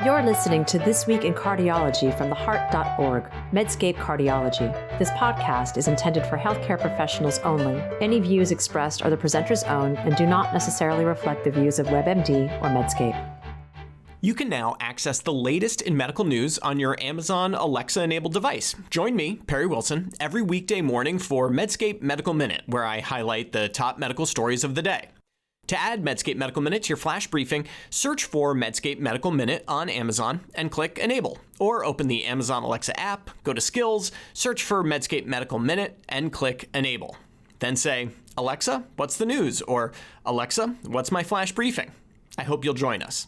You're listening to This Week in Cardiology from theheart.org, Medscape Cardiology. This podcast is intended for healthcare professionals only. Any views expressed are the presenter's own and do not necessarily reflect the views of WebMD or Medscape. You can now access the latest in medical news on your Amazon Alexa-enabled device. Join me, Perry Wilson, every weekday morning for Medscape Medical Minute, where I highlight the top medical stories of the day. To add Medscape Medical Minute to your flash briefing, search for Medscape Medical Minute on Amazon and click Enable. Or open the Amazon Alexa app, go to Skills, search for Medscape Medical Minute, and click Enable. Then say, Alexa, what's the news? Or Alexa, what's my flash briefing? I hope you'll join us.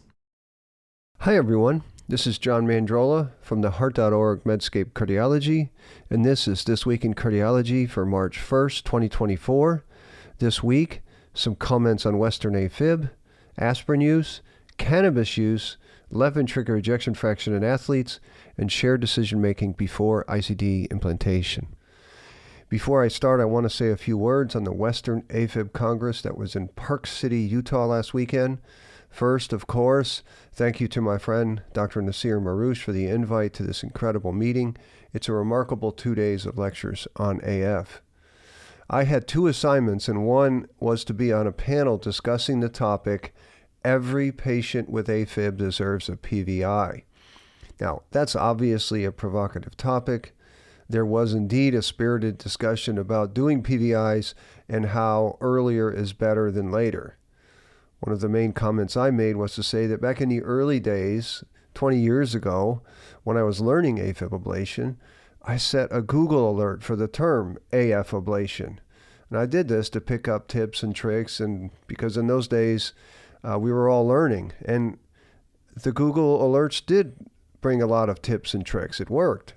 Hi everyone, this is John Mandrola from theheart.org Medscape Cardiology, and this is This Week in Cardiology for March 1st, 2024. This week, some comments on Western AFib, aspirin use, cannabis use, left ventricular ejection fraction in athletes, and shared decision-making before ICD implantation. Before I start, I want to say a few words on the Western AFib Congress that was in Park City, Utah last weekend. First, of course, thank you to my friend Dr. Nasir Marouche for the invite to this incredible meeting. It's a remarkable 2 days of lectures on AF. I had two assignments, and one was to be on a panel discussing the topic, Every Patient with AFib Deserves a PVI. Now, that's obviously a provocative topic. There was indeed a spirited discussion about doing PVIs and how earlier is better than later. One of the main comments I made was to say that back in the early days, 20 years ago, when I was learning AFib ablation, I set a Google alert for the term AF ablation. And I did this to pick up tips and tricks, and because in those days, we were all learning. And the Google alerts did bring a lot of tips and tricks. It worked.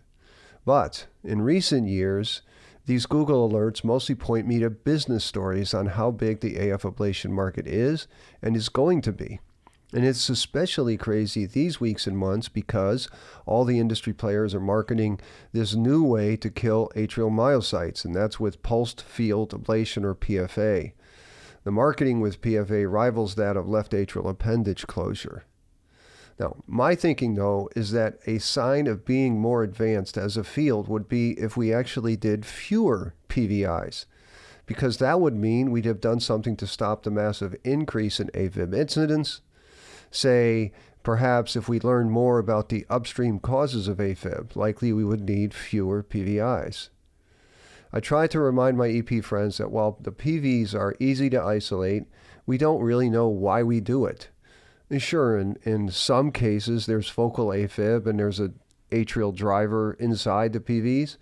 But in recent years, these Google alerts mostly point me to business stories on how big the AF ablation market is and is going to be. And it's especially crazy these weeks and months because all the industry players are marketing this new way to kill atrial myocytes, and that's with pulsed field ablation or PFA. The marketing with PFA rivals that of left atrial appendage closure. Now, my thinking, though, is that a sign of being more advanced as a field would be if we actually did fewer PVIs, because that would mean we'd have done something to stop the massive increase in AFib incidence. Say, perhaps if we learned more about the upstream causes of AFib, likely we would need fewer PVIs. I try to remind my EP friends that while the PVs are easy to isolate, we don't really know why we do it. Sure, in some cases there's focal AFib and there's an atrial driver inside the PVs,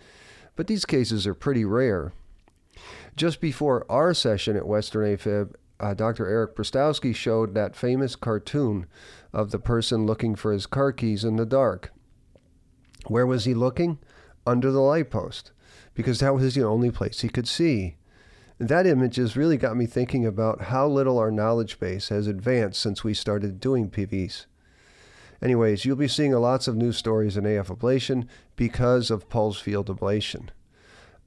but these cases are pretty rare. Just before our session at Western AFib, Dr. Eric Prostowski showed that famous cartoon of the person looking for his car keys in the dark. Where was he looking? Under the light post, because that was the only place he could see. That image has really got me thinking about how little our knowledge base has advanced since we started doing PVs. Anyways, you'll be seeing lots of news stories in AF ablation because of pulsed field ablation.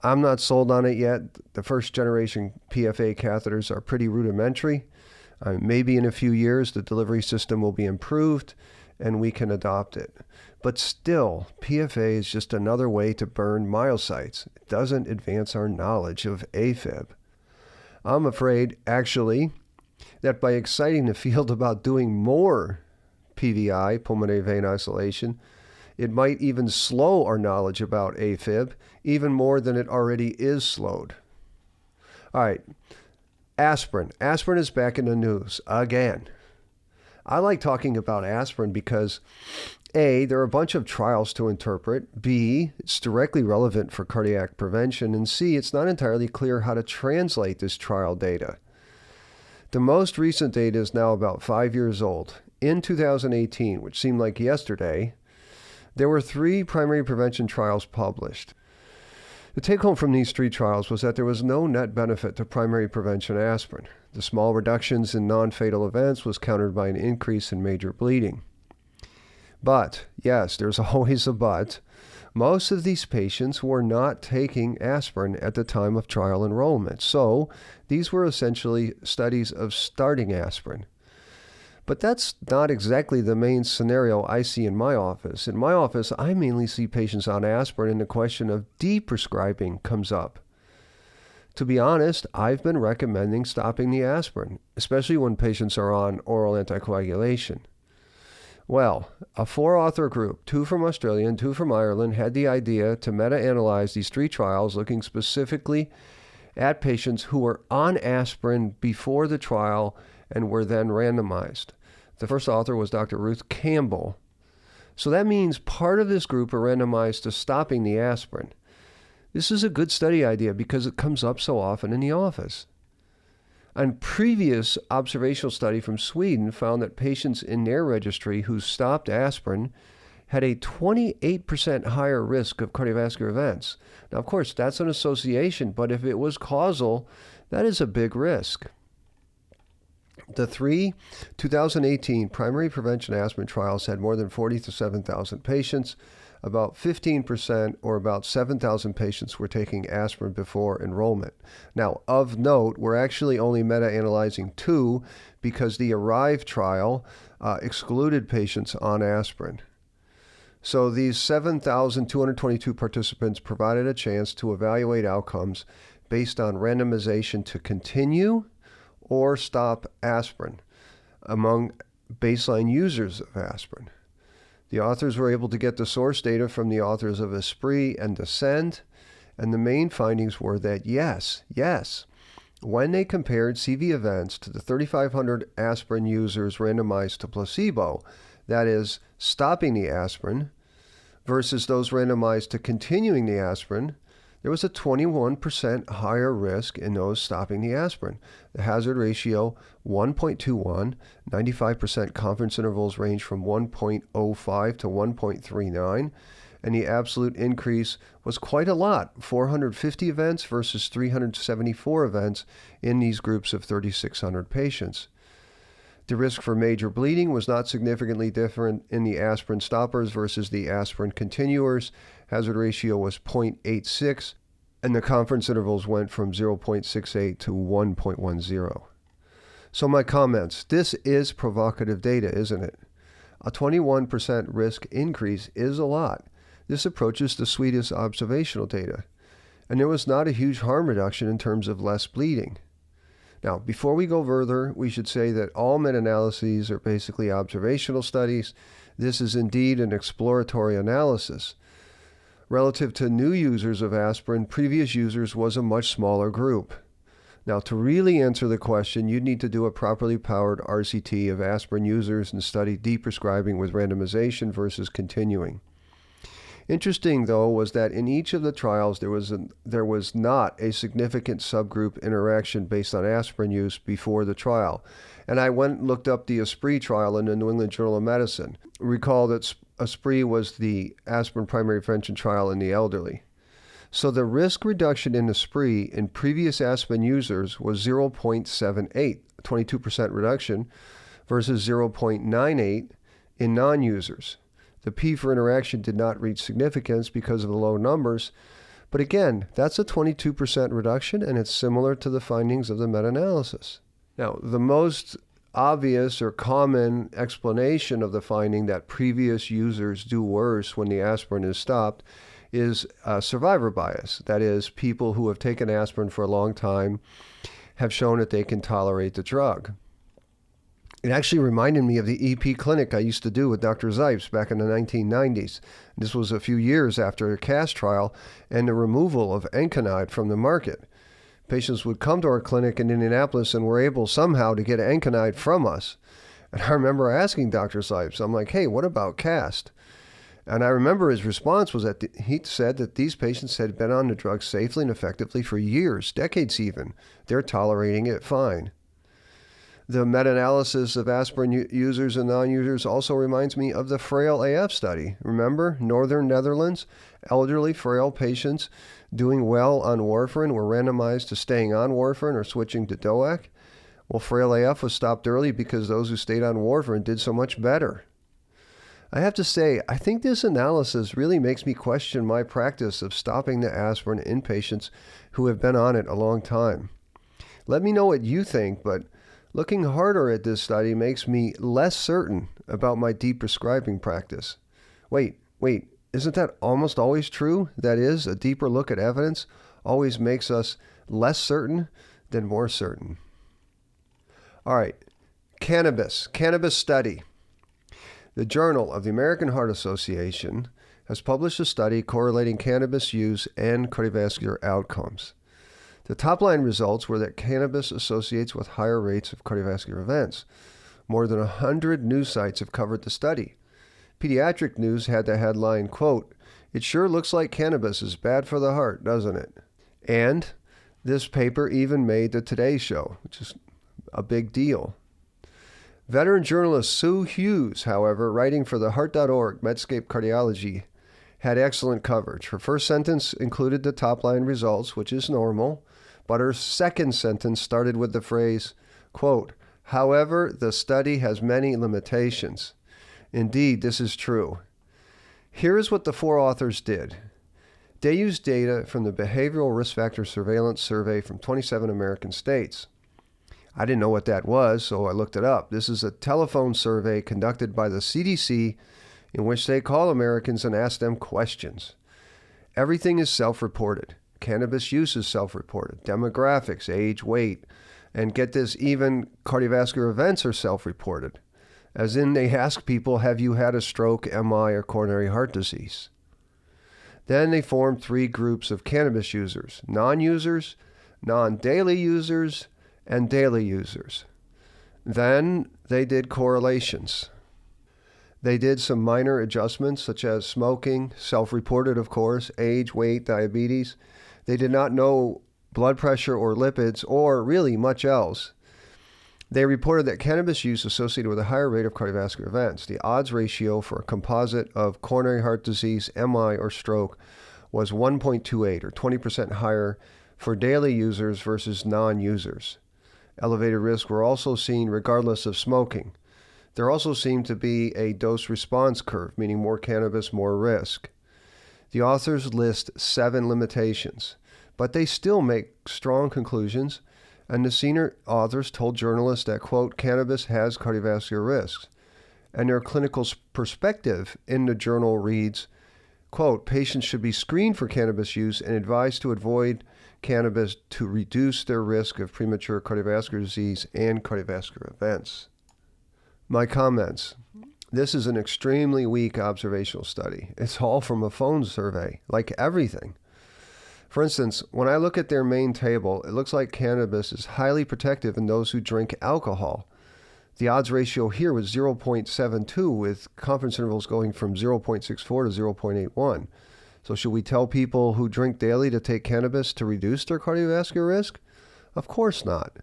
I'm not sold on it yet. The first generation PFA catheters are pretty rudimentary. Maybe in a few years the delivery system will be improved and we can adopt it. But still, PFA is just another way to burn myocytes. It doesn't advance our knowledge of AFib. I'm afraid, actually, that by exciting the field about doing more PVI, pulmonary vein isolation, it might even slow our knowledge about AFib even more than it already is slowed. All right, aspirin. Aspirin is back in the news again. I like talking about aspirin because A, there are a bunch of trials to interpret, B, it's directly relevant for cardiac prevention, and C, it's not entirely clear how to translate this trial data. The most recent data is now about 5 years old. In 2018, which seemed like yesterday, there were 3 primary prevention trials published. The take-home from these 3 trials was that there was no net benefit to primary prevention aspirin. The small reductions in non-fatal events was countered by an increase in major bleeding. But, yes, there's always a but, most of these patients were not taking aspirin at the time of trial enrollment. So these were essentially studies of starting aspirin. But that's not exactly the main scenario I see in my office. In my office, I mainly see patients on aspirin, and the question of deprescribing comes up. To be honest, I've been recommending stopping the aspirin, especially when patients are on oral anticoagulation. Well, a 4-author group, 2 from Australia and 2 from Ireland, had the idea to meta-analyze these 3 trials looking specifically at patients who were on aspirin before the trial and were then randomized. The first author was Dr. Ruth Campbell. So that means part of this group are randomized to stopping the aspirin. This is a good study idea because it comes up so often in the office. A previous observational study from Sweden found that patients in their registry who stopped aspirin had a 28% higher risk of cardiovascular events. Now, of course, that's an association, but if it was causal, that is a big risk. The 3 2018 primary prevention aspirin trials had more than 40,000 to 7,000 patients. About 15%, or about 7,000 patients, were taking aspirin before enrollment. Now, of note, we're actually only meta-analyzing 2 because the ARRIVE trial excluded patients on aspirin. So these 7,222 participants provided a chance to evaluate outcomes based on randomization to continue or stop aspirin among baseline users of aspirin. The authors were able to get the source data from the authors of Aspirin and Descend, and the main findings were that yes, when they compared CV events to the 3,500 aspirin users randomized to placebo, that is, stopping the aspirin, versus those randomized to continuing the aspirin, there was a 21% higher risk in those stopping the aspirin. The hazard ratio, 1.21, 95% confidence intervals range from 1.05 to 1.39, and the absolute increase was quite a lot, 450 events versus 374 events in these groups of 3,600 patients. The risk for major bleeding was not significantly different in the aspirin stoppers versus the aspirin continuers. Hazard ratio was 0.86, and the confidence intervals went from 0.68 to 1.10. So my comments, this is provocative data, isn't it? A 21% risk increase is a lot. This approaches the Swedish observational data. And there was not a huge harm reduction in terms of less bleeding. Now, before we go further, we should say that all meta-analyses are basically observational studies. This is indeed an exploratory analysis. Relative to new users of aspirin, previous users was a much smaller group. Now, to really answer the question, you'd need to do a properly powered RCT of aspirin users and study deprescribing with randomization versus continuing. Interesting, though, was that in each of the trials, there was not a significant subgroup interaction based on aspirin use before the trial. And I went and looked up the Aspirin trial in the New England Journal of Medicine. Recall that Aspirin was the aspirin primary prevention trial in the elderly. So the risk reduction in Aspirin in previous aspirin users was 0.78, a 22% reduction, versus 0.98 in non-users. The P for interaction did not reach significance because of the low numbers, but again, that's a 22% reduction, and it's similar to the findings of the meta-analysis. Now, the most obvious or common explanation of the finding that previous users do worse when the aspirin is stopped is survivor bias. That is, people who have taken aspirin for a long time have shown that they can tolerate the drug. It actually reminded me of the EP clinic I used to do with Dr. Zipes back in the 1990s. This was a few years after a CAST trial and the removal of Enconide from the market. Patients would come to our clinic in Indianapolis and were able somehow to get Enconide from us. And I remember asking Dr. Zipes, I'm like, hey, what about CAST? And I remember his response was that he said that these patients had been on the drug safely and effectively for years, decades even. They're tolerating it fine. The meta-analysis of aspirin users and non-users also reminds me of the frail AF study. Remember, Northern Netherlands, elderly frail patients doing well on warfarin were randomized to staying on warfarin or switching to DOAC. Well, frail AF was stopped early because those who stayed on warfarin did so much better. I have to say, I think this analysis really makes me question my practice of stopping the aspirin in patients who have been on it a long time. Let me know what you think, but Looking harder at this study makes me less certain about my deprescribing practice. Wait, isn't that almost always true? That is, a deeper look at evidence always makes us less certain than more certain. All right, cannabis study. The Journal of the American Heart Association has published a study correlating cannabis use and cardiovascular outcomes. The top-line results were that cannabis associates with higher rates of cardiovascular events. More than 100 news sites have covered the study. Pediatric News had the headline, quote, "It sure looks like cannabis is bad for the heart, doesn't it?" And this paper even made the Today Show, which is a big deal. Veteran journalist Sue Hughes, however, writing for the Heart.org Medscape Cardiology, had excellent coverage. Her first sentence included the top-line results, which is normal, but her second sentence started with the phrase, quote, "However, the study has many limitations." Indeed, this is true. Here is what the four authors did. They used data from the Behavioral Risk Factor Surveillance Survey from 27 American states. I didn't know what that was, so I looked it up. This is a telephone survey conducted by the CDC in which they call Americans and ask them questions. Everything is self-reported. Cannabis use is self-reported. Demographics, age, weight, and get this, even cardiovascular events are self-reported. As in, they ask people, have you had a stroke, MI, or coronary heart disease? Then they formed three groups of cannabis users: non-users, non-daily users, and daily users. Then they did correlations. They did some minor adjustments, such as smoking, self-reported, of course, age, weight, diabetes. They did not know blood pressure or lipids or really much else. They reported that cannabis use associated with a higher rate of cardiovascular events. The odds ratio for a composite of coronary heart disease, MI, or stroke was 1.28, or 20% higher for daily users versus non-users. Elevated risks were also seen regardless of smoking. There also seemed to be a dose-response curve, meaning more cannabis, more risk. The authors list 7 limitations, but they still make strong conclusions, and the senior authors told journalists that, quote, cannabis has cardiovascular risks. And their clinical perspective in the journal reads, quote, patients should be screened for cannabis use and advised to avoid cannabis to reduce their risk of premature cardiovascular disease and cardiovascular events. My comments. This is an extremely weak observational study. It's all from a phone survey, like everything. For instance, when I look at their main table, it looks like cannabis is highly protective in those who drink alcohol. The odds ratio here was 0.72, with confidence intervals going from 0.64 to 0.81. So should we tell people who drink daily to take cannabis to reduce their cardiovascular risk? Of course not.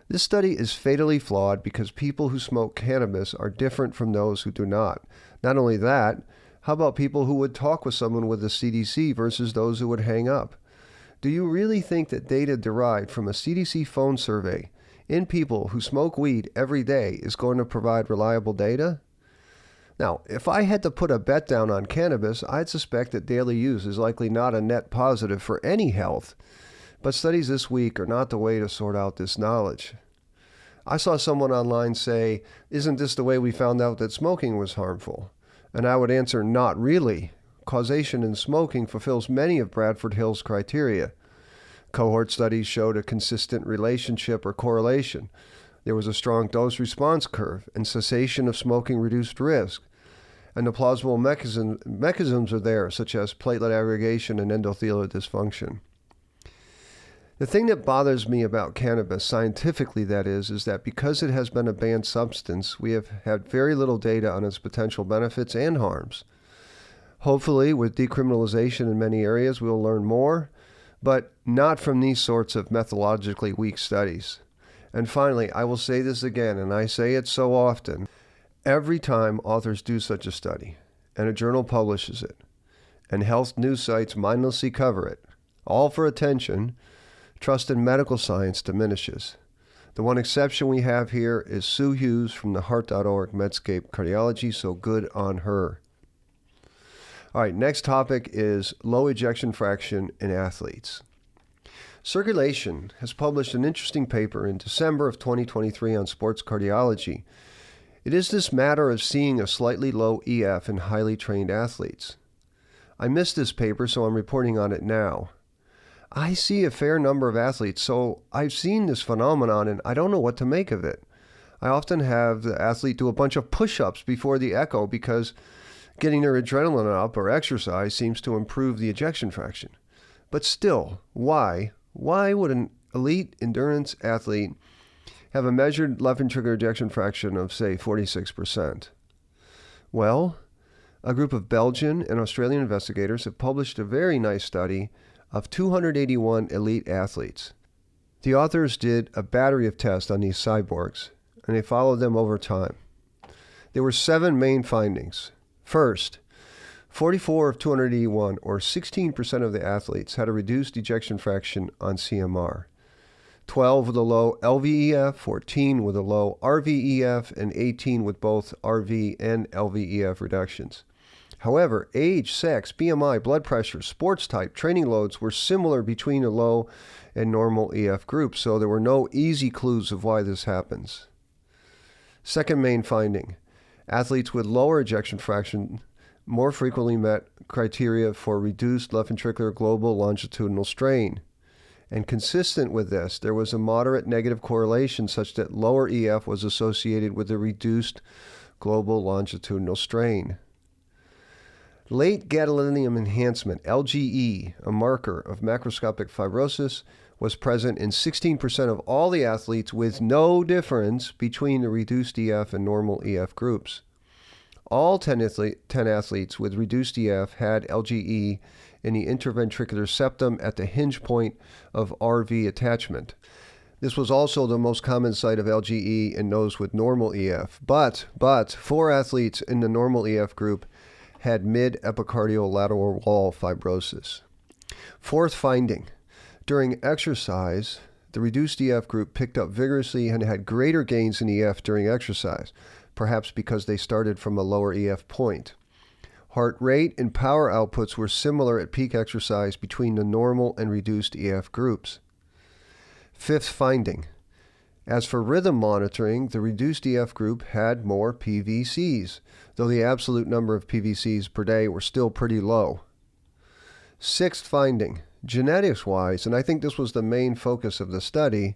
This study is fatally flawed because people who smoke cannabis are different from those who do not. Not only that, how about people who would talk with someone with the CDC versus those who would hang up? Do you really think that data derived from a CDC phone survey in people who smoke weed every day is going to provide reliable data? Now, if I had to put a bet down on cannabis, I'd suspect that daily use is likely not a net positive for any health, but studies this week are not the way to sort out this knowledge. I saw someone online say, isn't this the way we found out that smoking was harmful? And I would answer, not really. Causation in smoking fulfills many of Bradford Hill's criteria. Cohort studies showed a consistent relationship or correlation. There was a strong dose-response curve, and cessation of smoking reduced risk. And the plausible mechanisms are there, such as platelet aggregation and endothelial dysfunction. The thing that bothers me about cannabis, scientifically that is that because it has been a banned substance, we have had very little data on its potential benefits and harms. Hopefully, with decriminalization in many areas, we will learn more, but not from these sorts of methodologically weak studies. And finally, I will say this again, and I say it so often, every time authors do such a study, and a journal publishes it, and health news sites mindlessly cover it, all for attention, trust in medical science diminishes. The one exception we have here is Sue Hughes from the Heart.org Medscape Cardiology, so good on her. All right, next topic is low ejection fraction in athletes. Circulation has published an interesting paper in December of 2023 on sports cardiology. It is this matter of seeing a slightly low EF in highly trained athletes. I missed this paper, so I'm reporting on it now. I see a fair number of athletes, so I've seen this phenomenon and I don't know what to make of it. I often have the athlete do a bunch of push-ups before the echo because getting their adrenaline up or exercise seems to improve the ejection fraction. But still, why would an elite endurance athlete have a measured left ventricular ejection fraction of, say, 46%? Well, a group of Belgian and Australian investigators have published a very nice study of 281 elite athletes. The authors did a battery of tests on these cyborgs, and they followed them over time. There were 7 main findings. First, 44 of 281, or 16% of the athletes, had a reduced ejection fraction on CMR. 12 with a low LVEF, 14 with a low RVEF, and 18 with both RV and LVEF reductions. However, age, sex, BMI, blood pressure, sports type, training loads were similar between the low and normal EF groups, so there were no easy clues of why this happens. Second main finding, athletes with lower ejection fraction more frequently met criteria for reduced left ventricular global longitudinal strain. And consistent with this, there was a moderate negative correlation such that lower EF was associated with a reduced global longitudinal strain. Late gadolinium enhancement, LGE, a marker of macroscopic fibrosis, was present in 16% of all the athletes with no difference between the reduced EF and normal EF groups. All 10 athletes with reduced EF had LGE in the interventricular septum at the hinge point of RV attachment. This was also the most common site of LGE in those with normal EF, but 4 athletes in the normal EF group had mid-epicardial lateral wall fibrosis. Fourth finding, during exercise, the reduced EF group picked up vigorously and had greater gains in EF during exercise, perhaps because they started from a lower EF point. Heart rate and power outputs were similar at peak exercise between the normal and reduced EF groups. Fifth finding, as for rhythm monitoring, the reduced EF group had more PVCs, though the absolute number of PVCs per day were still pretty low. Sixth finding, genetics-wise, and I think this was the main focus of the study,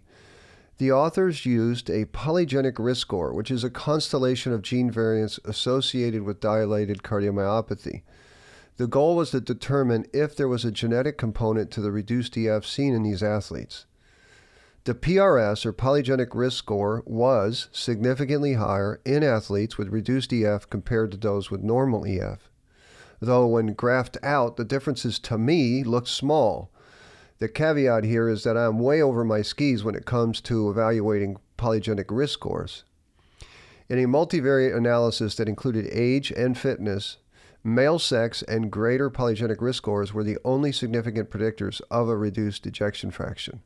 the authors used a polygenic risk score, which is a constellation of gene variants associated with dilated cardiomyopathy. The goal was to determine if there was a genetic component to the reduced EF seen in these athletes. The PRS, or polygenic risk score, was significantly higher in athletes with reduced EF compared to those with normal EF. Though when graphed out, the differences to me look small. The caveat here is that I'm way over my skis when it comes to evaluating polygenic risk scores. In a multivariate analysis that included age and fitness, male sex and greater polygenic risk scores were the only significant predictors of a reduced ejection fraction.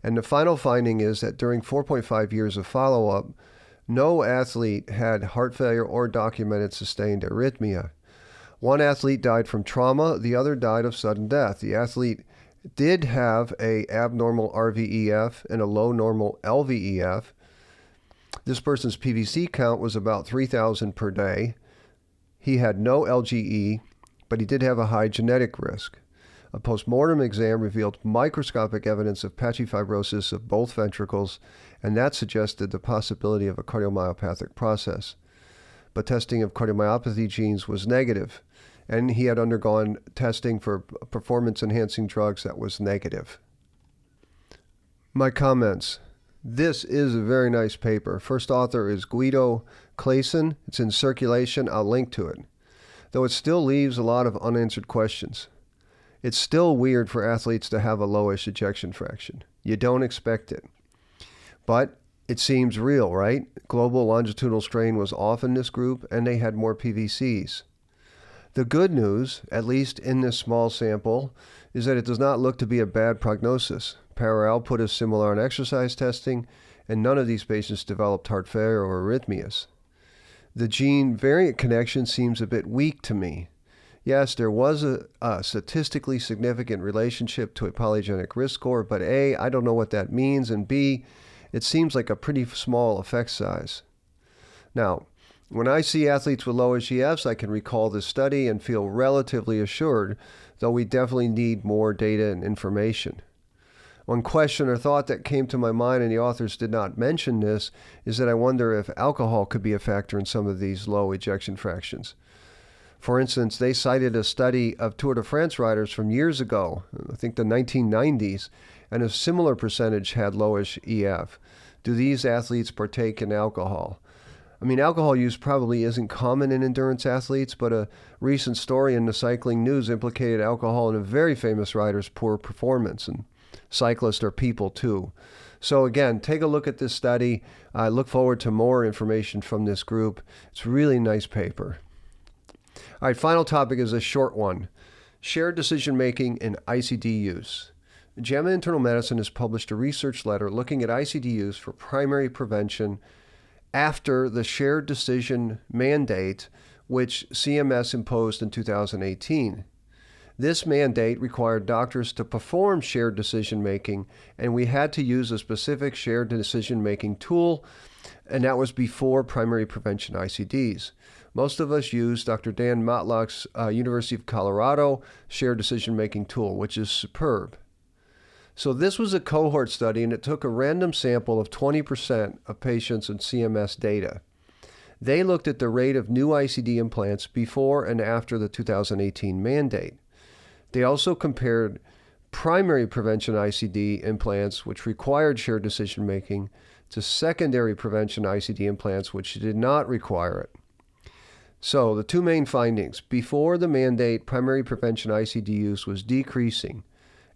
And the final finding is that during 4.5 years of follow-up, no athlete had heart failure or documented sustained arrhythmia. One athlete died from trauma, the other died of sudden death. The athlete did have an abnormal RVEF and a low normal LVEF. This person's PVC count was about 3,000 per day. He had no LGE, but he did have a high genetic risk. A postmortem exam revealed microscopic evidence of patchy fibrosis of both ventricles, and that suggested the possibility of a cardiomyopathic process. But testing of cardiomyopathy genes was negative, and he had undergone testing for performance-enhancing drugs that was negative. My comments. This is a very nice paper. First author is Guido Clayson. It's in Circulation. I'll link to it. Though it still leaves a lot of unanswered questions. It's still weird for athletes to have a lowish ejection fraction. You don't expect it. But it seems real, right? Global longitudinal strain was off in this group, and they had more PVCs. The good news, at least in this small sample, is that it does not look to be a bad prognosis. Power output is similar on exercise testing, and none of these patients developed heart failure or arrhythmias. The gene variant connection seems a bit weak to me. Yes, there was a statistically significant relationship to a polygenic risk score, but A, I don't know what that means, and B, it seems like a pretty small effect size. Now, when I see athletes with low IGFs, I can recall this study and feel relatively assured, though we definitely need more data and information. One question or thought that came to my mind, and the authors did not mention this, is that I wonder if alcohol could be a factor in some of these low ejection fractions. For instance, they cited a study of Tour de France riders from years ago, I think the 1990s, and a similar percentage had lowish EF. Do these athletes partake in alcohol? I mean, alcohol use probably isn't common in endurance athletes, but a recent story in the cycling news implicated alcohol in a very famous rider's poor performance, and cyclists are people too. So again, take a look at this study. I look forward to more information from this group. It's a really nice paper. All right, final topic is a short one. Shared decision-making in ICD use. JAMA Internal Medicine has published a research letter looking at ICD use for primary prevention after the shared decision mandate, which CMS imposed in 2018. This mandate required doctors to perform shared decision-making, and we had to use a specific shared decision-making tool, and that was before primary prevention ICDs. Most of us use Dr. Dan Matlock's University of Colorado shared decision-making tool, which is superb. So this was a cohort study, and it took a random sample of 20% of patients in CMS data. They looked at the rate of new ICD implants before and after the 2018 mandate. They also compared primary prevention ICD implants, which required shared decision-making, to secondary prevention ICD implants, which did not require it. So the two main findings: before the mandate, primary prevention ICD use was decreasing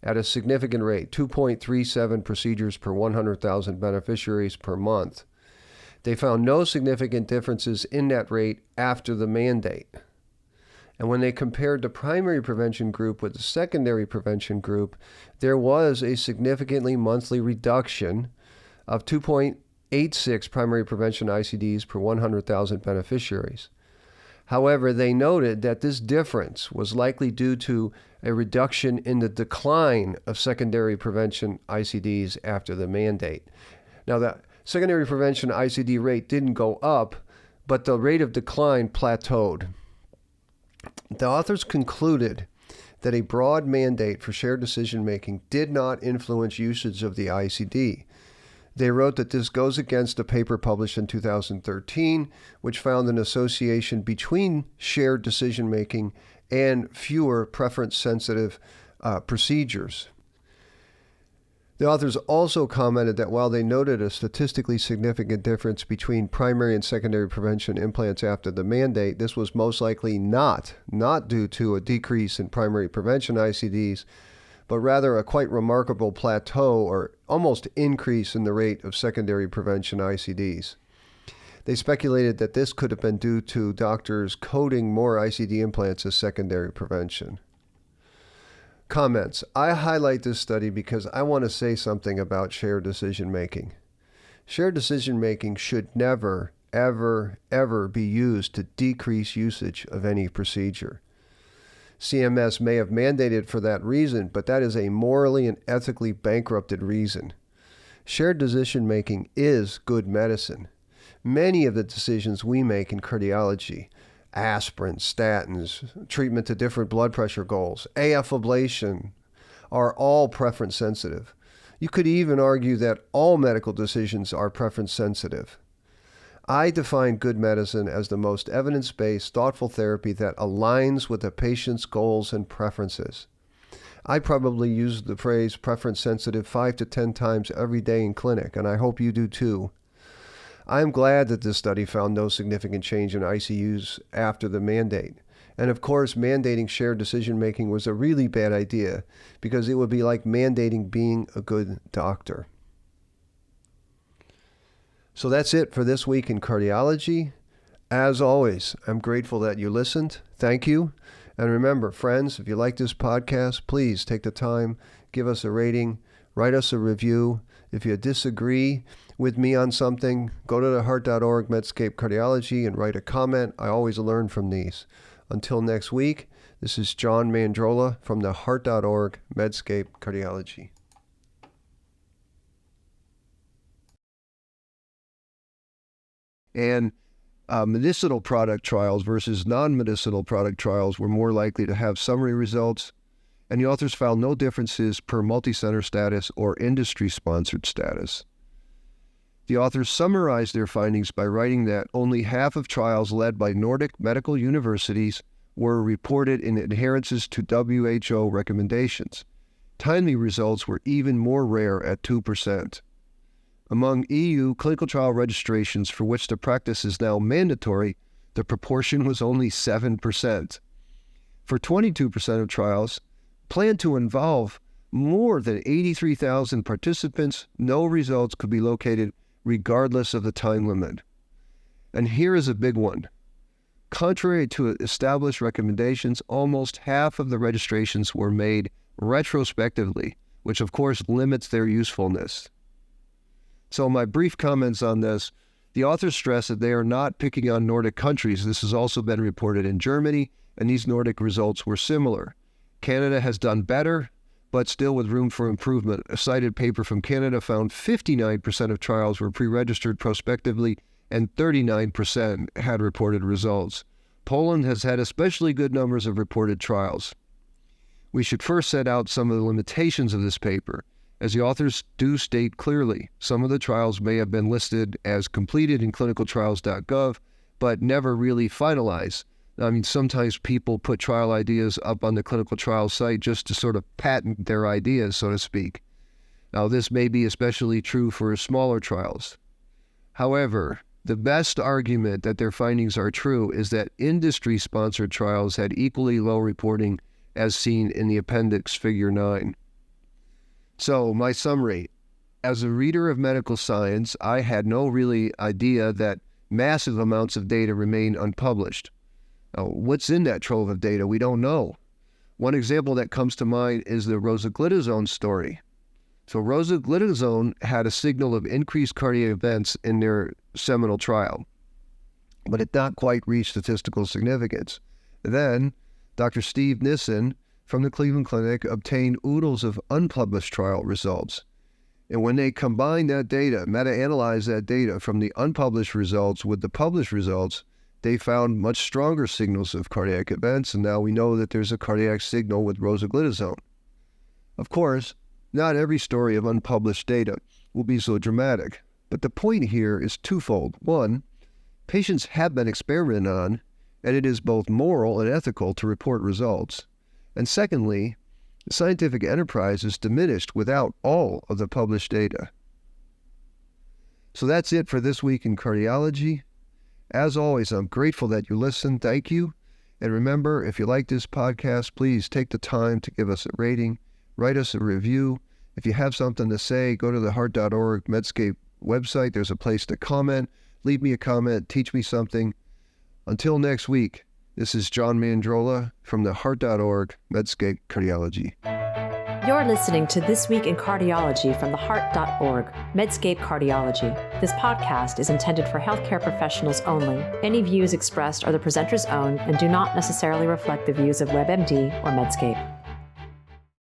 at a significant rate, 2.37 procedures per 100,000 beneficiaries per month. They found no significant differences in that rate after the mandate. And when they compared the primary prevention group with the secondary prevention group, there was a significantly monthly reduction of 2.86 primary prevention ICDs per 100,000 beneficiaries. However, they noted that this difference was likely due to a reduction in the decline of secondary prevention ICDs after the mandate. Now, the secondary prevention ICD rate didn't go up, but the rate of decline plateaued. The authors concluded that a broad mandate for shared decision-making did not influence usage of the ICD. They wrote that this goes against a paper published in 2013, which found an association between shared decision-making and fewer preference-sensitive procedures. The authors also commented that while they noted a statistically significant difference between primary and secondary prevention implants after the mandate, this was most likely not due to a decrease in primary prevention ICDs, but rather a quite remarkable plateau or almost increase in the rate of secondary prevention ICDs. They speculated that this could have been due to doctors coding more ICD implants as secondary prevention. Comments. I highlight this study because I want to say something about shared decision-making. Shared decision-making should never, ever, ever be used to decrease usage of any procedure. CMS may have mandated for that reason, but that is a morally and ethically bankrupted reason. Shared decision-making is good medicine. Many of the decisions we make in cardiology, aspirin, statins, treatment to different blood pressure goals, AF ablation, are all preference sensitive. You could even argue that all medical decisions are preference sensitive. I define good medicine as the most evidence-based, thoughtful therapy that aligns with the patient's goals and preferences. I probably use the phrase preference sensitive 5 to 10 times every day in clinic, and I hope you do too. I am glad that this study found no significant change in ICUs after the mandate. And of course, mandating shared decision-making was a really bad idea because it would be like mandating being a good doctor. So that's it for this week in cardiology. As always, I'm grateful that you listened. Thank you. And remember, friends, if you like this podcast, please take the time, give us a rating, write us a review. If you disagree with me on something, go to theheart.org Medscape Cardiology and write a comment. I always learn from these. Until next week, this is John Mandrola from the Heart.org Medscape Cardiology. And medicinal product trials versus non-medicinal product trials were more likely to have summary results, and the authors found no differences per multi-center status or industry-sponsored status. The authors summarized their findings by writing that only half of trials led by Nordic medical universities were reported in adherences to WHO recommendations. Timely results were even more rare at 2%. Among EU clinical trial registrations for which the practice is now mandatory, the proportion was only 7%. For 22% of trials planned to involve more than 83,000 participants, no results could be located regardless of the time limit. And here is a big one. Contrary to established recommendations, almost half of the registrations were made retrospectively, which of course limits their usefulness. So my brief comments on this, the authors stress that they are not picking on Nordic countries. This has also been reported in Germany, and these Nordic results were similar. Canada has done better, but still with room for improvement. A cited paper from Canada found 59% of trials were pre-registered prospectively, and 39% had reported results. Poland has had especially good numbers of reported trials. We should first set out some of the limitations of this paper. As the authors do state clearly, some of the trials may have been listed as completed in clinicaltrials.gov, but never really finalized. I mean, sometimes people put trial ideas up on the clinical trial site just to sort of patent their ideas, so to speak. Now, this may be especially true for smaller trials. However, the best argument that their findings are true is that industry-sponsored trials had equally low reporting as seen in the appendix figure 9. So, my summary. As a reader of medical science, I had no really idea that massive amounts of data remain unpublished. Now, what's in that trove of data? We don't know. One example that comes to mind is the rosiglitazone story. So rosiglitazone had a signal of increased cardiac events in their seminal trial, but it not quite reached statistical significance. Then, Dr. Steve Nissen from the Cleveland Clinic obtained oodles of unpublished trial results. And when they combined that data, meta-analyzed that data from the unpublished results with the published results, they found much stronger signals of cardiac events, and now we know that there's a cardiac signal with rosiglitazone. Of course, not every story of unpublished data will be so dramatic, but the point here is twofold. One, patients have been experimented on, and it is both moral and ethical to report results. And secondly, the scientific enterprise is diminished without all of the published data. So that's it for this week in cardiology. As always, I'm grateful that you listened. Thank you. And remember, if you like this podcast, please take the time to give us a rating, write us a review. If you have something to say, go to the heart.org Medscape website. There's a place to comment. Leave me a comment. Teach me something. Until next week, this is John Mandrola from the Heart.org Medscape Cardiology. You're listening to This Week in Cardiology from the Heart.org Medscape Cardiology. This podcast is intended for healthcare professionals only. Any views expressed are the presenter's own and do not necessarily reflect the views of WebMD or Medscape.